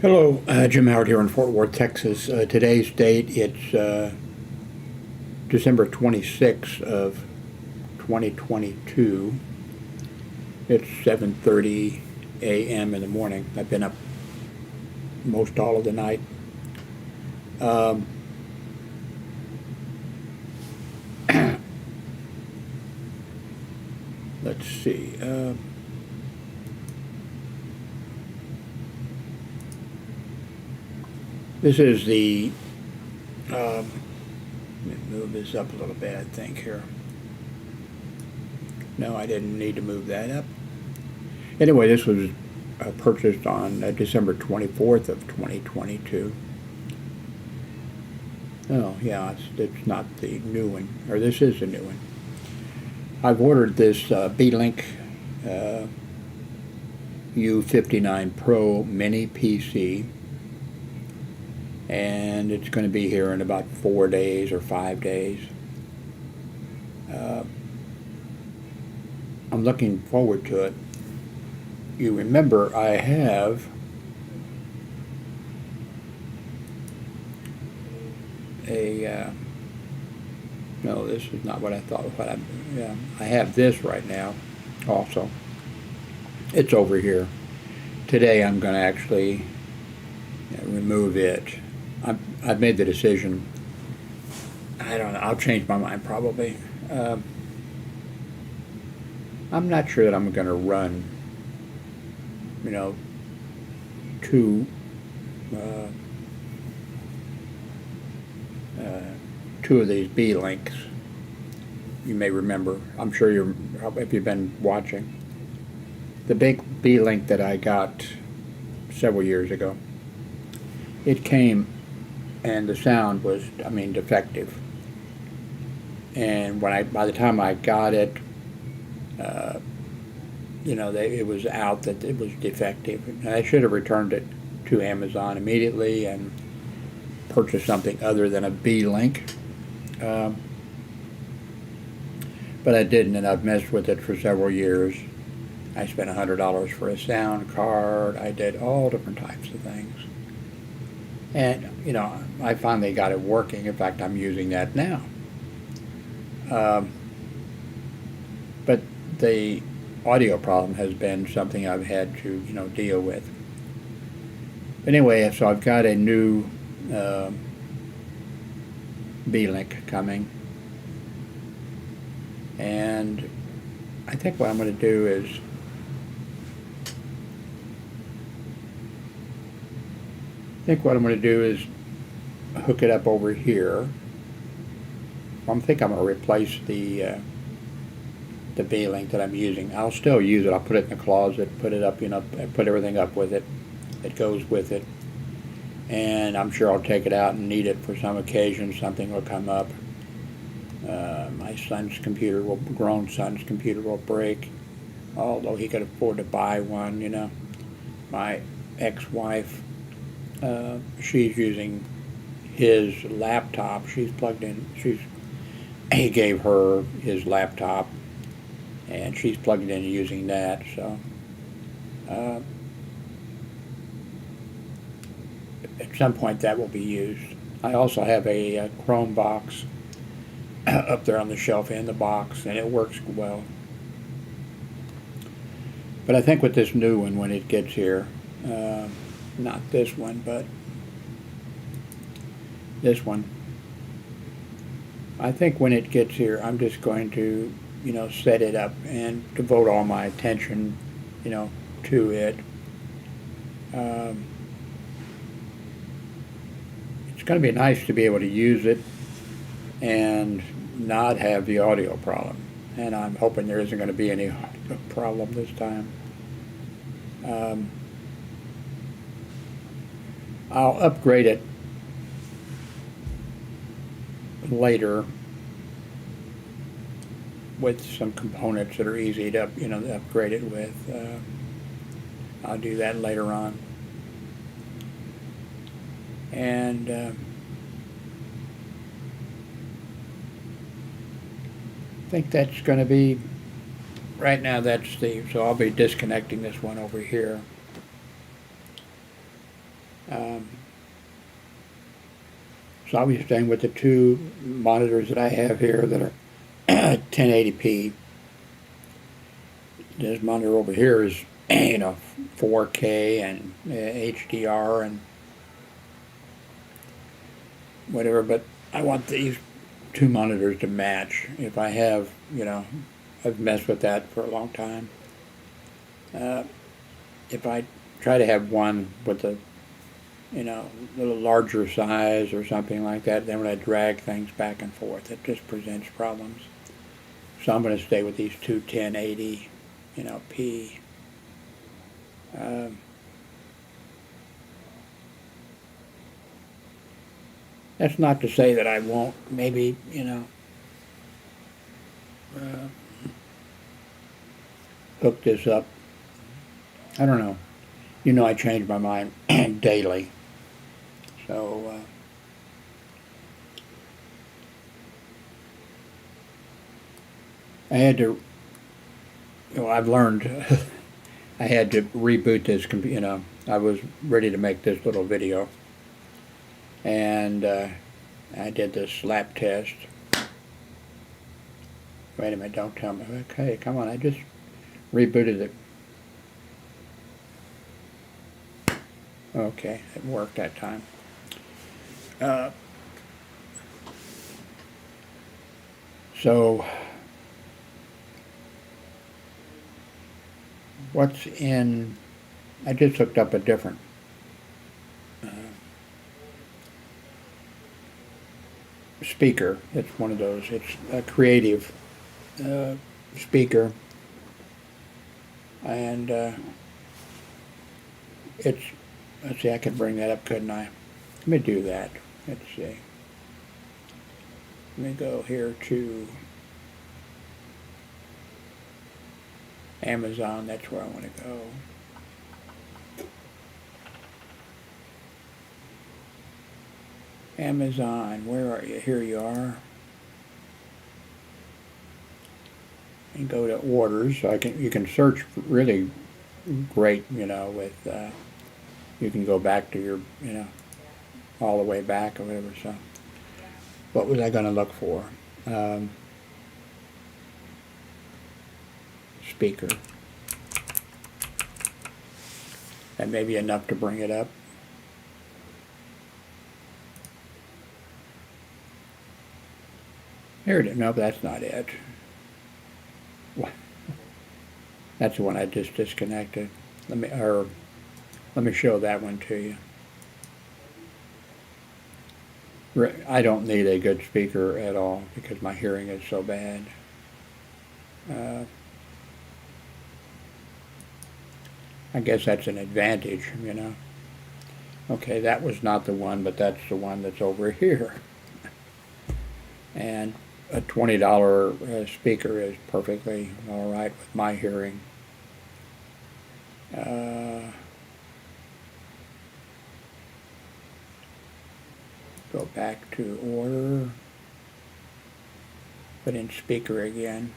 Hello, Jim Howard here in Fort Worth, Texas. Today's date, it's December 26th of 2022. It's 7:30 a.m. in the morning. I've been up most all of the night. Um, let's see. This is the, let me move this up a little bit, I think, here. No, I didn't need to move that up. Anyway, this was purchased on December 24th of 2022. Oh, yeah, it's not the new one, or this is the new one. I've ordered this Beelink U59 Pro Mini PC, and it's going to be here in about 4 days or 5 days. I'm looking forward to it. You remember I have a no, this is not what I thought. Yeah, I have this right now also. It's over here. Today I'm going to actually remove it. I've made the decision. I don't know. I'll change my mind probably. I'm not sure that I'm going to run, two uh, two of these Beelinks. You may remember. I'm sure if you've been watching. The big Beelink that I got several years ago. It came, and the sound was, defective. And by the time I got it, it was out that it was defective. And I should have returned it to Amazon immediately and purchased something other than a Beelink. But I didn't, and I've messed with it for several years. I spent $100 for a sound card. I did all different types of things. And, I finally got it working. In fact, I'm using that now. But the audio problem has been something I've had to, deal with. Anyway, so I've got a new Beelink coming. And I think what I'm going to do is hook it up over here. I think I'm going to replace the Beelink that I'm using. I'll still use it. I'll put it in the closet, put it up, put everything up with it. It goes with it. And I'm sure I'll take it out and need it for some occasion. Something will come up. My grown son's computer will break, although he could afford to buy one, My ex-wife, she's using his laptop. She's plugged in. He gave her his laptop, and she's plugged in using that. So at some point that will be used. I also have a Chrome box up there on the shelf in the box, and it works well. But I think with this new one, when it gets here, not this one, but this one, I think when it gets here, I'm just going to, set it up and devote all my attention, to it. It's going to be nice to be able to use it and not have the audio problem. And I'm hoping there isn't going to be any audio problem this time. I'll upgrade it later with some components that are easy to upgrade it with. I'll do that later on. And I think that's going to be, right now that's so I'll be disconnecting this one over here. Um, so I'll be staying with the two monitors that I have here that are 1080p. This monitor over here is, 4K and HDR and whatever, but I want these two monitors to match. If I have, I've messed with that for a long time. If I try to have one with a, little larger size or something like that, then when I drag things back and forth, it just presents problems. So I'm going to stay with these two 1080, P. That's not to say that I won't maybe, hook this up. I don't know. I change my mind daily. So, I had to, I've learned I had to reboot this computer. I was ready to make this little video. And I did this lap test. Wait a minute, don't tell me. Okay, come on, I just rebooted it. Okay, it worked that time. So, what's in, I just hooked up a different speaker. It's one of those, it's a creative speaker, and it's, let's see, I could bring that up, couldn't I? Let me do that. Let's see. Let me go here to Amazon. That's where I want to go. Amazon, where are you? Here you are. And go to orders. So you can search really great, with you can go back to your, all the way back or whatever. So, what was I going to look for? Speaker. That may be enough to bring it up. Here it is. No, that's not it. That's the one I just disconnected. Let me show that one to you. I don't need a good speaker at all because my hearing is so bad. I guess that's an advantage, Okay, that was not the one, but that's the one that's over here. And a $20 speaker is perfectly all right with my hearing. Go back to order, put in speaker again.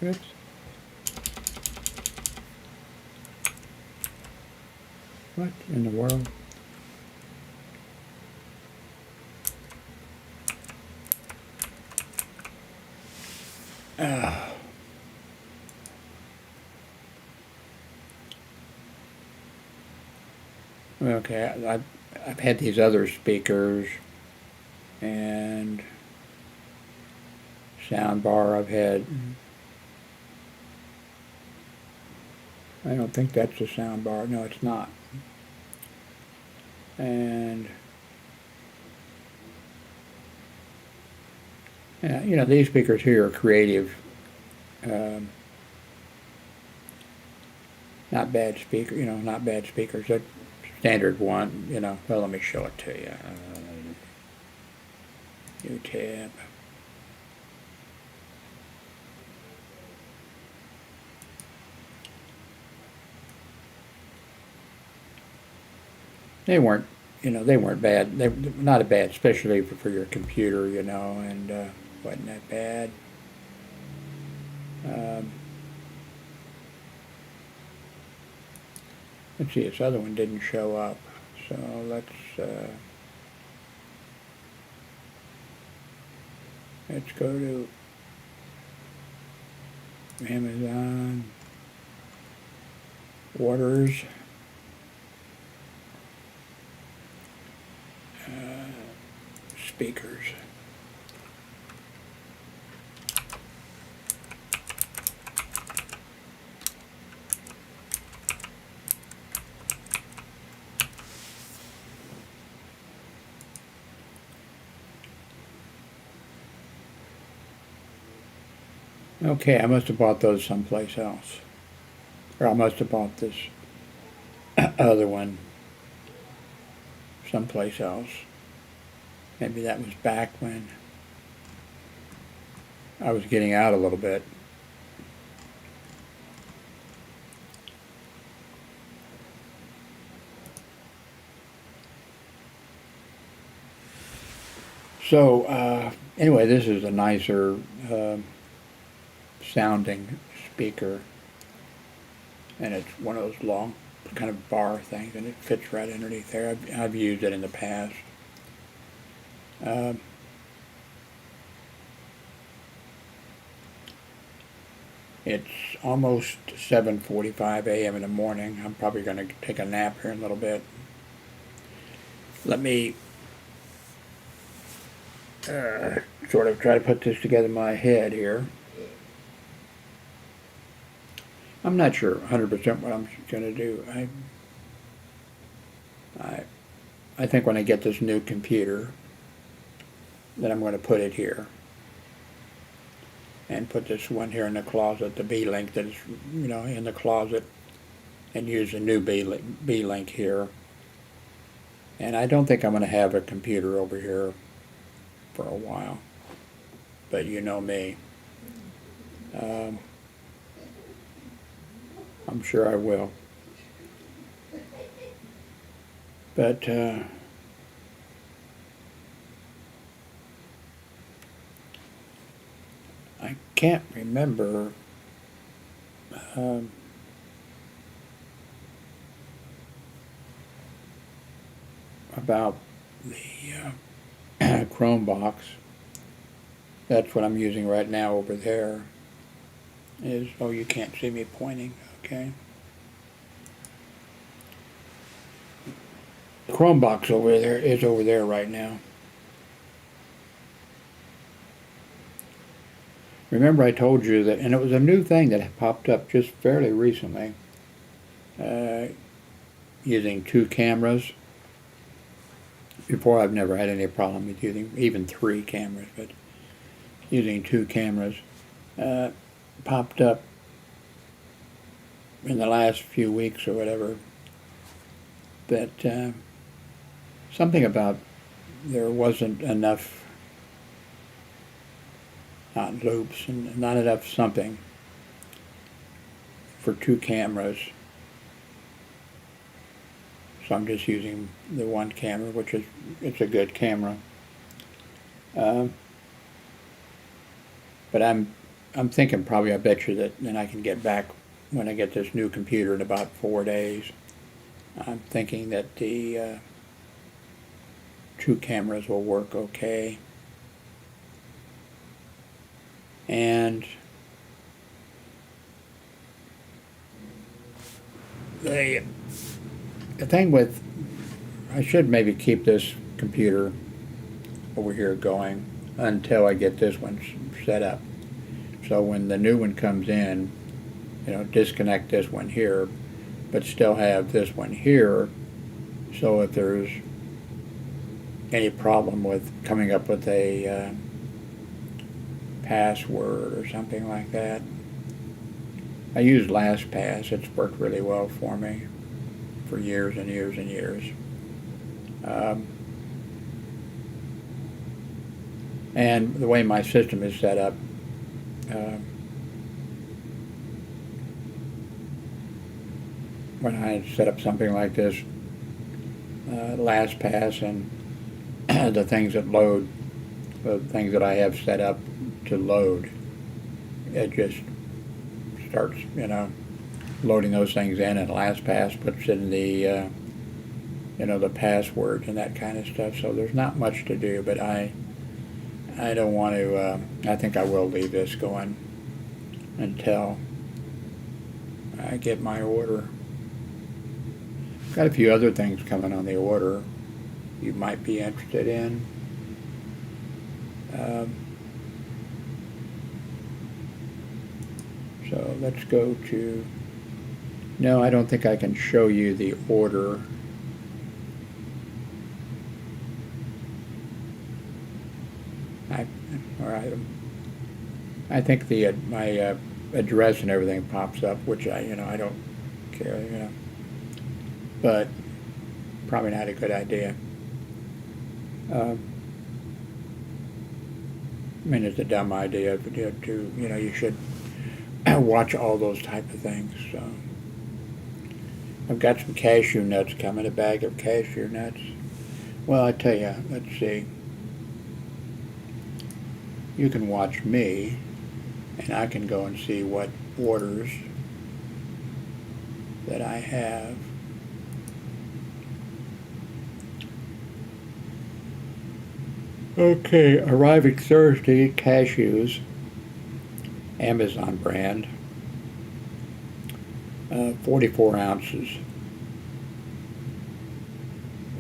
Oops. What in the world? Okay, I've had these other speakers and sound bar I've had. I don't think that's a sound bar. No, it's not. And these speakers here are creative. Not bad speaker, not bad speakers. They're standard one, well, let me show it to you. New tab. They weren't bad. They were not a bad, especially for your computer, and wasn't that bad. Let's see, this other one didn't show up, so let's go to Amazon orders, speakers. Okay, I must have bought those someplace else. Or I must have bought this other one someplace else. Maybe that was back when I was getting out a little bit. So, anyway, this is a nicer sounding speaker, and it's one of those long kind of bar things, and it fits right underneath there. I've used it in the past. It's almost 7:45 a.m. in the morning. I'm probably going to take a nap here in a little bit. Let me sort of try to put this together in my head here. I'm not sure 100% what I'm going to do. I think when I get this new computer, that I'm going to put it here. And put this one here in the closet, the Beelink that is, you know, in the closet, and use the new Beelink here. And I don't think I'm going to have a computer over here for a while. But you know me. I'm sure I will. But I can't remember about the Chrome box. That's what I'm using right now over there. Oh, you can't see me pointing, okay. The Chrome box over there is over there right now. Remember I told you that, and it was a new thing that had popped up just fairly recently, using 2 cameras. Before I've never had any problem with using even 3 cameras, but using 2 cameras popped up in the last few weeks or whatever, that something about there wasn't enough, not loops and not enough something for 2 cameras. So I'm just using the 1 camera, which is, it's a good camera. But I'm thinking probably, I bet you that then I can get back when I get this new computer in about 4 days. I'm thinking that the 2 cameras will work okay. And the thing with, I should maybe keep this computer over here going until I get this one set up. So when the new one comes in, you know, disconnect this one here, but still have this one here, so if there's any problem with coming up with a password or something like that. I use LastPass. It's worked really well for me for years and years and years. And the way my system is set up, when I set up something like this, LastPass and the things that load, the things that I have set up to load, it just starts, you know, loading those things in, and LastPass puts in the, you know, the passwords and that kind of stuff. So there's not much to do, but I don't want to, I think I will leave this going until I get my order. Got a few other things coming on the order you might be interested in. So let's go to, no, I don't think I can show you the order. I think the my address and everything pops up, which I don't care, but probably not a good idea. I mean, it's a dumb idea to you should watch all those type of things. So I've got some cashew nuts coming, a bag of cashew nuts. Well, I tell you, let's see. You can watch me, and I can go and see what orders that I have. Okay, arriving Thursday, cashews, Amazon brand, 44 ounces.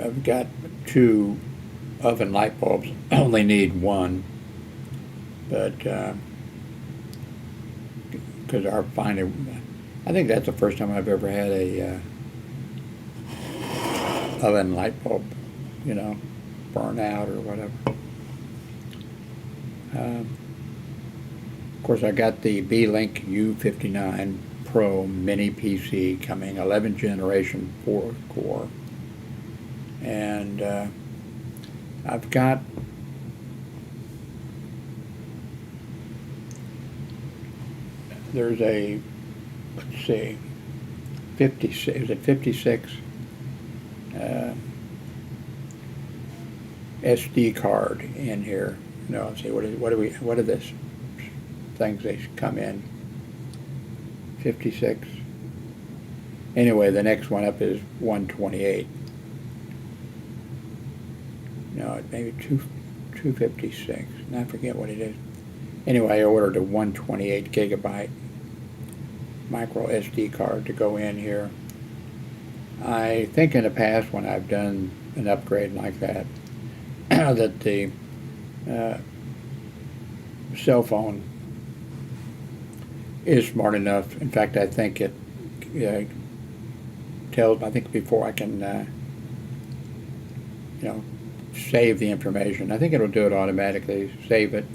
I've got 2 oven light bulbs. I only need 1, but because I think that's the first time I've ever had a oven light bulb, burn out or whatever. Of course, I got the Beelink U59 Mini PC coming, 11th generation 4-core, and I've got there's a, let's see, 56, is it 56 SD card in here. No, let's see, what are this things they come in? 56. Anyway, the next one up is 128. No, maybe 256. And I forget what it is. Anyway, I ordered a 128 gigabyte micro SD card to go in here. I think in the past when I've done an upgrade like that, that the cell phone is smart enough. In fact, I think it tells, I think before I can save the information, I think it'll do it automatically, save it,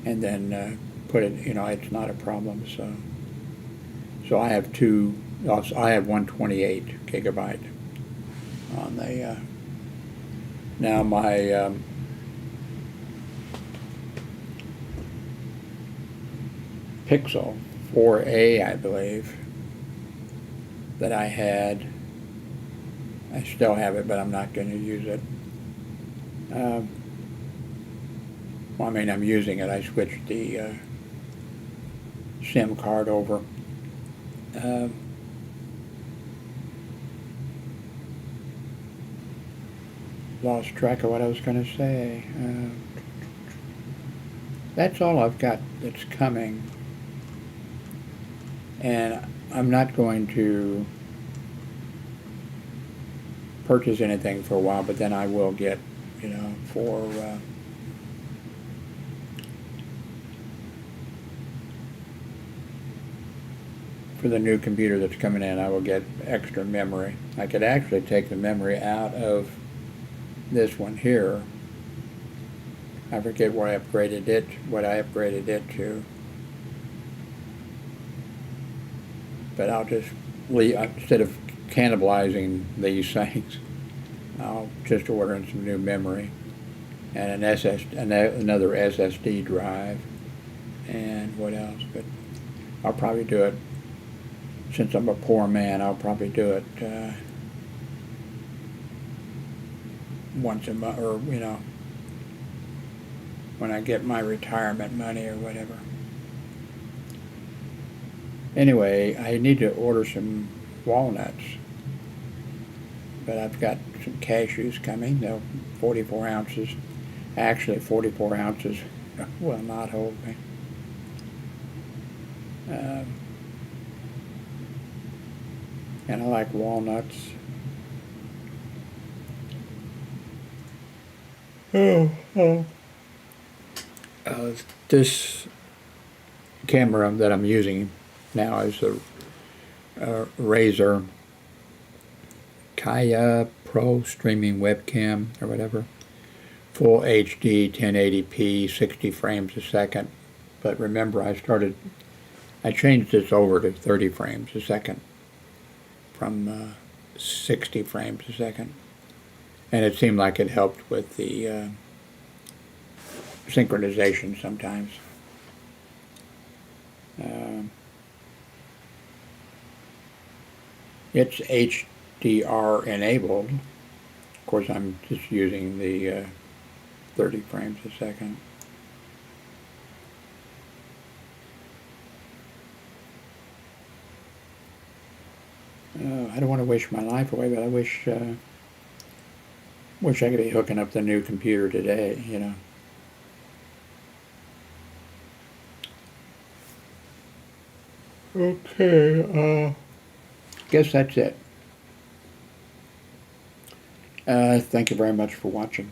and then put it, it's not a problem. So I have I have 128 gigabyte on the, now my Pixel 4a, I believe, that I had, I still have it, but I'm not going to use it. Well, I mean, I'm using it. I switched the SIM card over. Lost track of what I was going to say. That's all I've got that's coming. And I'm not going to purchase anything for a while, but then I will get, for the new computer that's coming in, I will get extra memory. I could actually take the memory out of this one here. I forget what I upgraded it to. But I'll just leave, instead of cannibalizing these things, I'll just order in some new memory and another SSD drive, and what else? But I'll probably do it, since I'm a poor man, I'll probably do it once a month, or when I get my retirement money or whatever. Anyway, I need to order some walnuts, but I've got some cashews coming. They're 44 ounces. Actually, 44 ounces will not hold me. And I like walnuts. Oh. This camera that I'm using now is a Razer Kaya Pro streaming webcam or whatever. Full HD, 1080p, 60 frames a second. But remember, I changed this over to 30 frames a second from 60 frames a second. And it seemed like it helped with the synchronization sometimes. It's HDR enabled. Of course, I'm just using the 30 frames a second. I don't want to wish my life away, but I wish I could be hooking up the new computer today, you know. Okay, guess that's it. Thank you very much for watching.